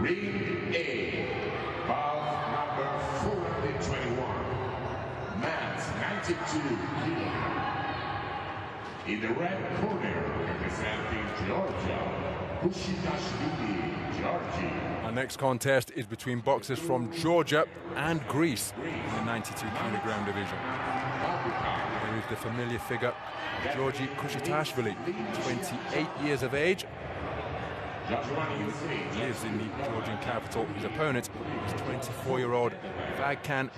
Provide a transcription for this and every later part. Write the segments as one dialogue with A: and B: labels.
A: Ring A, bout number 421, Matt 92 kilograms. In the red corner, representing Georgia, KUSHITASHVILI, Georgie.
B: Our next contest is between boxers from Georgia and Greece in the 92 kilogram division. There is the familiar figure, Gheorghi Kушиташвили, 28 years of age. He lives in the Georgian capital. His opponent is 24-year-old VAGKAN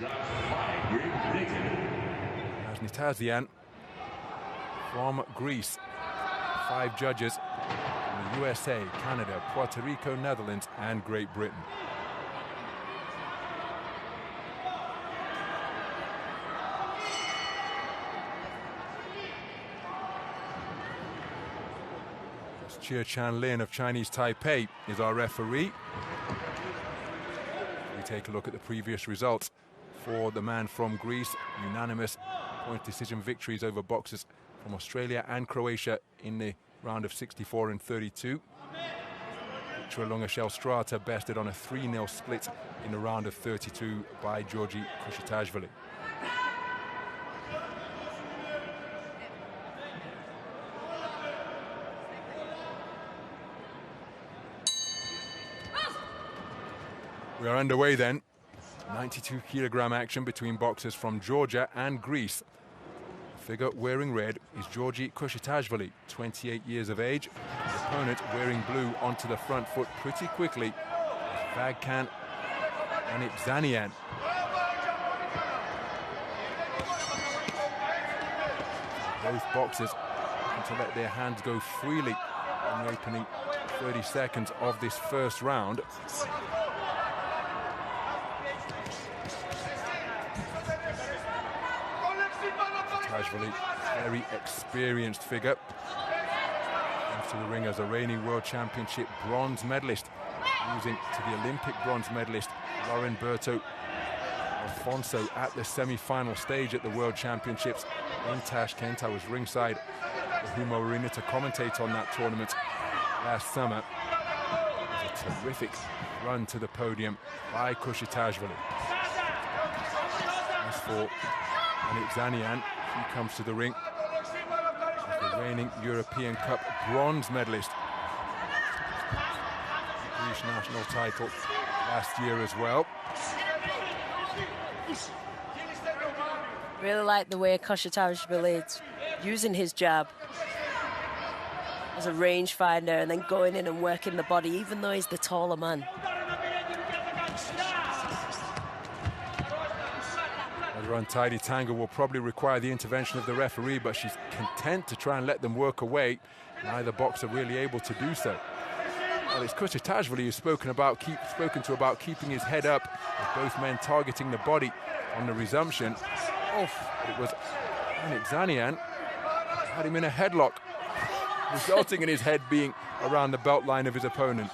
B: NANITZANIAN from Greece. 5 judges from the USA, Canada, Puerto Rico, Netherlands, and Great Britain. CHIA of Chinese Taipei is our referee. We take a look at the previous results for the man from Greece. Unanimous point decision victories over boxers from Australia and Croatia in the round of 64 and 32. Trelunga Strata bested on a 3-0 split in the round of 32 by Gheorghi Kушиташвили. We are underway then. 92 kilogram action between boxers from Georgia and Greece. The figure wearing red is Gheorghi Kушиташвили, 28 years of age. His opponent wearing blue onto the front foot pretty quickly is VAGKAN NANITZANIAN. Both boxers want to let their hands go freely in the opening 30 seconds of this first round. Kuşitashvili, very experienced figure. Comes to the ring as a reigning World Championship bronze medalist, losing to the Olympic bronze medalist Lauren Berto Alfonso at the semi-final stage at the World Championships in Tashkent. I was ringside at the Humo Arena to commentate on that tournament last summer. It was a terrific run to the podium by Kuşitashvili. As for NANITZANIAN, he comes to the ring as the reigning European Cup bronze medalist. British national title last year as well.
C: Really like the way Kuşitashvili is using his jab as a rangefinder and then going in and working the body, even though he's the taller man.
B: Her untidy tangle will probably require the intervention of the referee, but she's content to try and let them work away. Neither boxer really able to do so. Well, it's Kuşitashvili who's spoken to about keeping his head up, with both men targeting the body on the resumption. But it was NANITZANIAN had him in a headlock, resulting in his head being around the belt line of his opponent.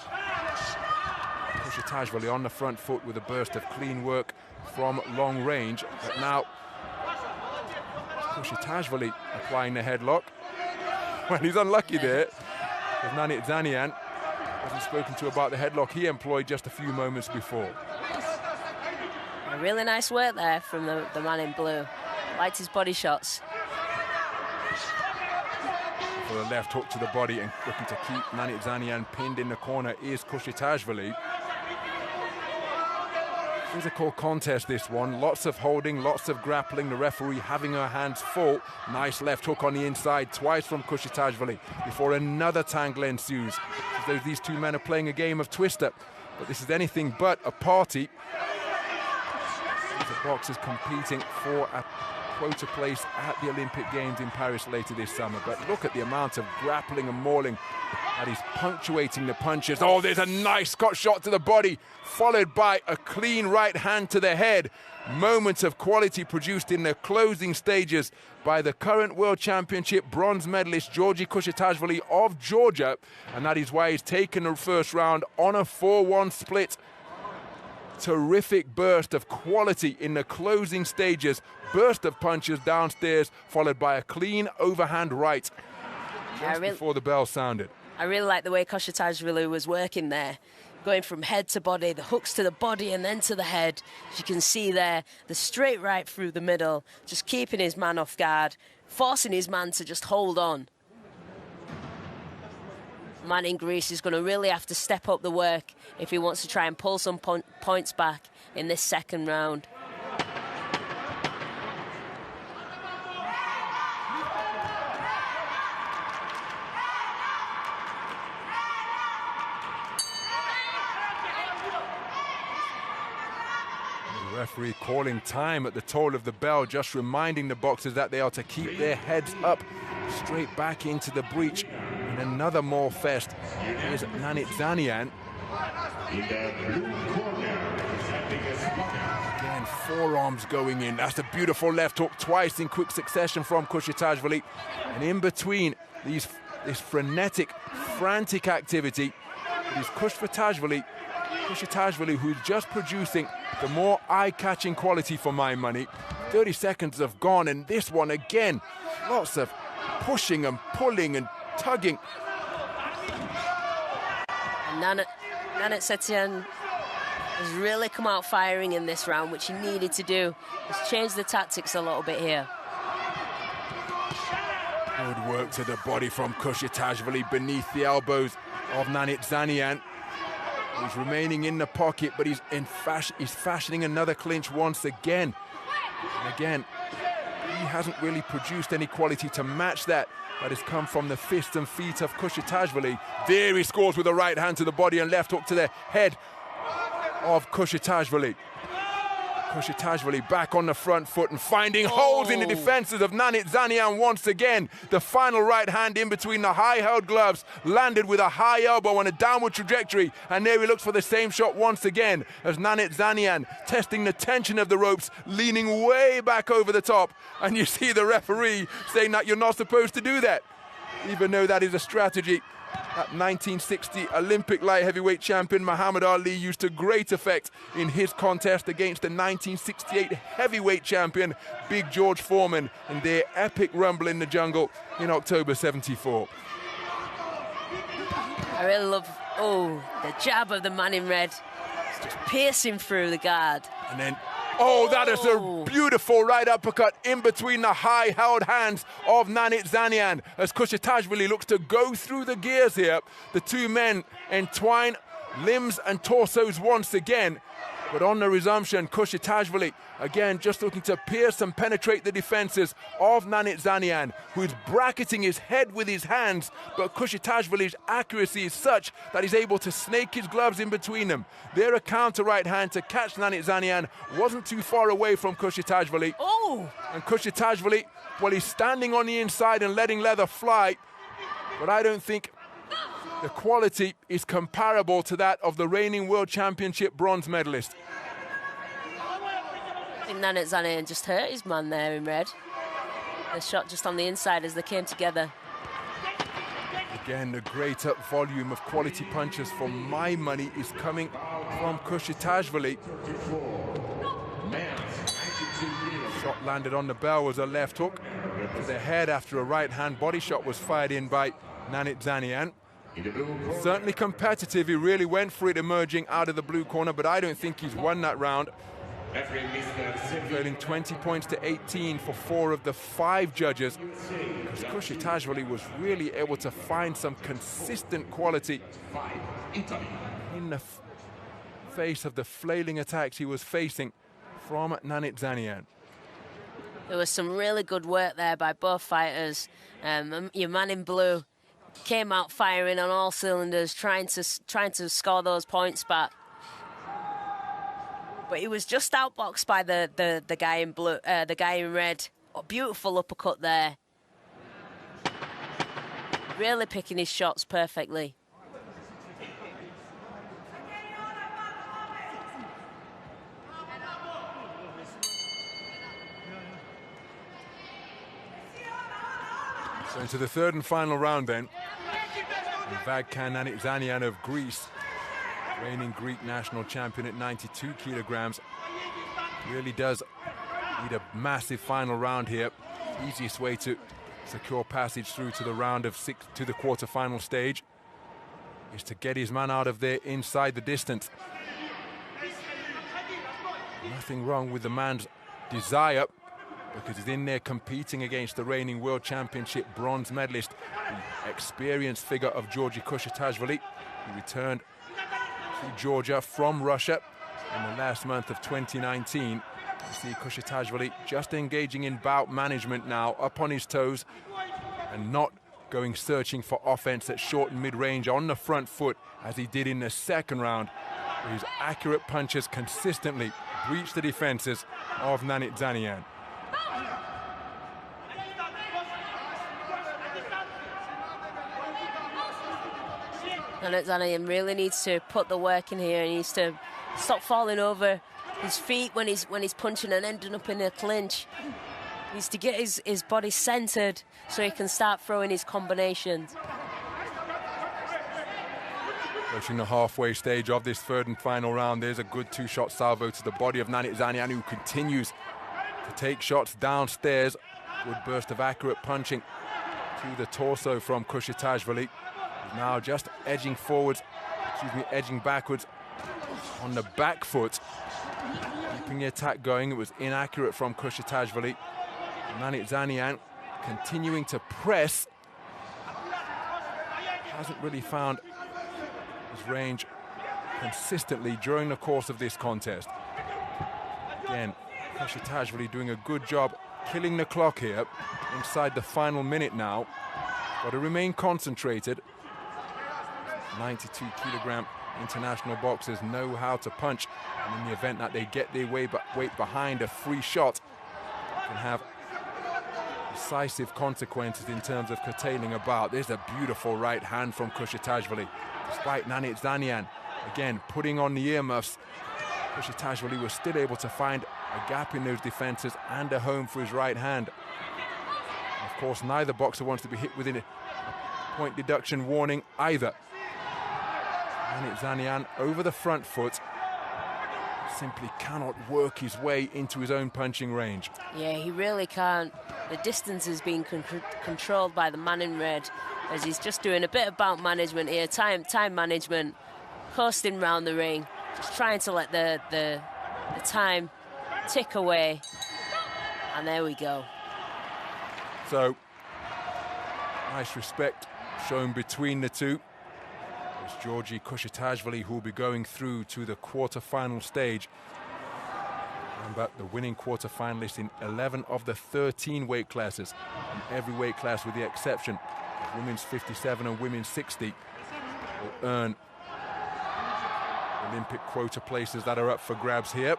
B: Kuşitashvili on the front foot with a burst of clean work from long range, but now Kuşitashvili applying the headlock. Well, he's unlucky there, because NANITZANIAN wasn't spoken to about the headlock he employed just a few moments before.
C: A really nice work there from the man in blue. Liked his body shots.
B: For the left hook to the body and looking to keep NANITZANIAN pinned in the corner is Kuşitashvili. Physical contest, this one. Lots of holding, lots of grappling. The referee having her hands full. Nice left hook on the inside, twice from Kuşitashvili, before another tangle ensues. As though these two men are playing a game of Twister. But this is anything but a party. The boxers competing for a quota place at the Olympic Games in Paris later this summer. But look at the amount of grappling and mauling that is punctuating the punches. Oh, there's a nice shot to the body, followed by a clean right hand to the head. Moments of quality produced in the closing stages by the current World Championship bronze medalist Gheorghi Kuşitashvili of Georgia. And that is why he's taken the first round on a 4-1 split. Terrific burst of quality in the closing stages. Burst of punches downstairs, followed by a clean overhand right just before the bell sounded.
C: I really like the way Kuşitashvili was working there, going from head to body, the hooks to the body and then to the head. As you can see there, the straight right through the middle, just keeping his man off guard, forcing his man to just hold on. Man in Greece is going to really have to step up the work if he wants to try and pull some points back in this second round.
B: The referee calling time at the toll of the bell, just reminding the boxers that they are to keep their heads up, straight back into the breach. And another more fest is Nanitzanian. Again, forearms going in. That's a beautiful left hook twice in quick succession from Kushitashvili. And in between this frenetic, frantic activity, is Kushitashvili, who's just producing the more eye-catching quality for my money. 30 seconds have gone, and this one again, lots of pushing and pulling and tugging.
C: Nanitzanian has really come out firing in this round, which he needed to do. He's changed the tactics a little bit here.
B: Good work to the body from Kushitashvili beneath the elbows of Nanitzanian. He's remaining in the pocket, but he's fashioning another clinch once again. And again, he hasn't really produced any quality to match that. That has come from the fists and feet of Kushitashvili. There he scores with a right hand to the body and left hook to the head of Kushitashvili. Kushitashvili back on the front foot and finding holes in the defenses of Nanitzanian once again. The final right hand in between the high-held gloves landed with a high elbow on a downward trajectory, and there he looks for the same shot once again as Nanitzanian testing the tension of the ropes, leaning way back over the top, and you see the referee saying that you're not supposed to do that, even though that is a strategy that 1960 Olympic light heavyweight champion Muhammad Ali used to great effect in his contest against the 1968 heavyweight champion Big George Foreman in their epic rumble in the jungle in October '74.
C: I really love, the jab of the man in red. It's just piercing through the guard.
B: And then, that is a beautiful right uppercut in between the high-held hands of Nanitzanian as Kushitashvili looks to go through the gears here. The two men entwine limbs and torsos once again. But on the resumption, Kushitashvili, again, just looking to pierce and penetrate the defenses of Nanitzanian, who is bracketing his head with his hands, but Kushitashvili's accuracy is such that he's able to snake his gloves in between them. There, a counter right hand to catch Nanitzanian wasn't too far away from Kushitashvili. And Kushitashvili, well, he's standing on the inside and letting leather fly, but I don't think the quality is comparable to that of the reigning World Championship bronze medalist.
C: I think Nanitzanian just hurt his man there in red. The shot just on the inside as they came together.
B: Again, the greater volume of quality punches for my money is coming from Kushitashvili. Shot landed on the bell was a left hook to the head after a right hand body shot was fired in by Nanitzanian. Certainly competitive, he really went for it emerging out of the blue corner, but I don't think he's won that round. Trailing 20 points to 18 for 4 of the 5 judges. Because Kushitashvili was really able to find some consistent quality in the face of the flailing attacks he was facing from Nanitzanian.
C: There was some really good work there by both fighters. Your man in blue came out firing on all cylinders, trying to score those points back. But he was just outboxed by the guy in blue, the guy in red. Beautiful uppercut there. Really picking his shots perfectly.
B: So into the third and final round then. VAGKAN Nanitzanian of Greece, reigning Greek national champion at 92 kilograms, really does need a massive final round here. Easiest way to secure passage through to the round of 6 to the quarter-final stage. is to get his man out of there inside the distance. Nothing wrong with the man's desire, because he's in there competing against the reigning World Championship bronze medalist, the experienced figure of Georgii Kushitashvili, who returned to Georgia from Russia in the last month of 2019. You see Kushitashvili just engaging in bout management now, up on his toes, and not going searching for offense at short and mid-range on the front foot, as he did in the second round, where his accurate punches consistently breached the defenses of Nanitzanian.
C: Nanitzanian really needs to put the work in here. He needs to stop falling over his feet when he's punching and ending up in a clinch. He needs to get his body centered so he can start throwing his combinations.
B: Approaching the halfway stage of this third and final round, there's a good two-shot salvo to the body of Nanitzanian, who continues to take shots downstairs. Good burst of accurate punching to the torso from Kushitashvili. He's now just edging forwards, edging backwards on the back foot, keeping the attack going. It was inaccurate from Kushitashvili. Nanitzanian continuing to press. Hasn't really found his range consistently during the course of this contest. Again, Kushitashvili doing a good job killing the clock here inside the final minute now. Got to remain concentrated. 92-kilogram international boxers know how to punch, and in the event that they get their weight behind a free shot, can have decisive consequences in terms of curtailing a bout. There's a beautiful right hand from Kushitashvili. Despite Nanitzanian again putting on the earmuffs, Kushitashvili was still able to find a gap in those defenses and a home for his right hand. And of course, neither boxer wants to be hit within a point deduction warning either. Nanitzanian over the front foot simply cannot work his way into his own punching range.
C: Yeah, he really can't. The distance is being controlled by the man in red, as he's just doing a bit of bout management here, time management, coasting round the ring, just trying to let the time tick away. And there we go.
B: So, nice respect shown between the two. It's Georgii Kushitashvili who will be going through to the quarter-final stage. Remember, the winning quarter-finalist in 11 of the 13 weight classes, in every weight class with the exception of women's 57 and women's 60, will earn Olympic quota places that are up for grabs here.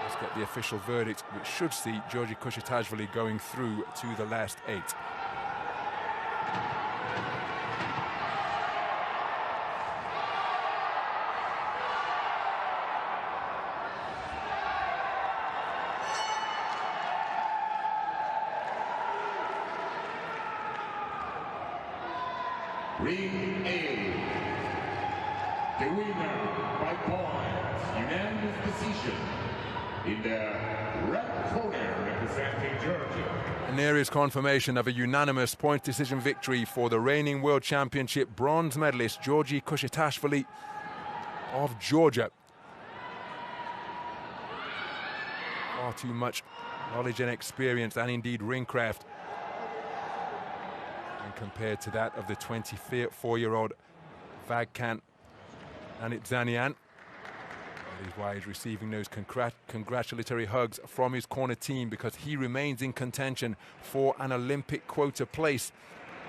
B: Let's get the official verdict, which should see Georgii Kushitashvili going through to the last 8.
A: Ring A, the winner by points, unanimous decision, in the red corner representing Georgia.
B: And there is confirmation of a unanimous point decision victory for the reigning World Championship bronze medalist Georgii Kushitashvili of Georgia. Far too much knowledge and experience, and indeed ringcraft, compared to that of the 24-year-old VAGKAN Nanitzanian. That is why he's receiving those congratulatory hugs from his corner team, because he remains in contention for an Olympic quota place.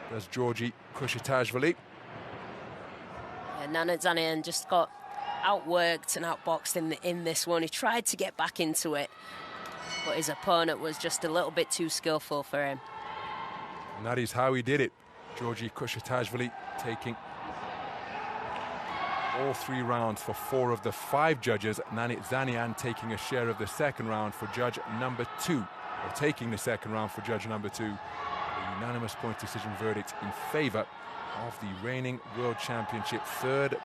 B: Does Georgii Kushitashvili.
C: Yeah, Nanitzanian just got outworked and outboxed in this one. He tried to get back into it, but his opponent was just a little bit too skillful for him.
B: And that is how he did it. Georgii Kushitashvili taking all 3 rounds for 4 of the 5 judges. Nanitzanian taking a share of the second round for judge number 2, or taking the second round for judge number 2. A unanimous point decision verdict in favor of the reigning World Championship third